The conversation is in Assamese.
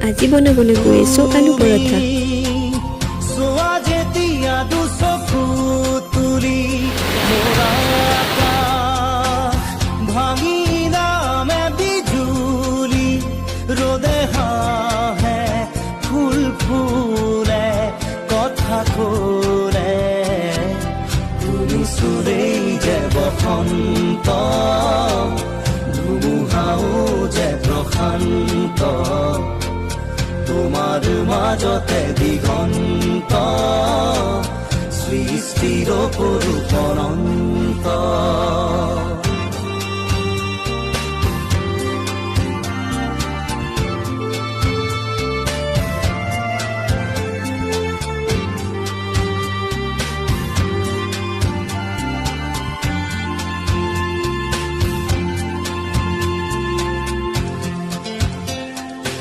আজি বনাবলৈ গৈ আছো আলু পৰঠা। বসন্ত ধুমুহাও যে প্ৰশান্ত তোমাৰ মাজতে দিগন্ত সৃষ্টিৰ পৰুষ অনন্ত।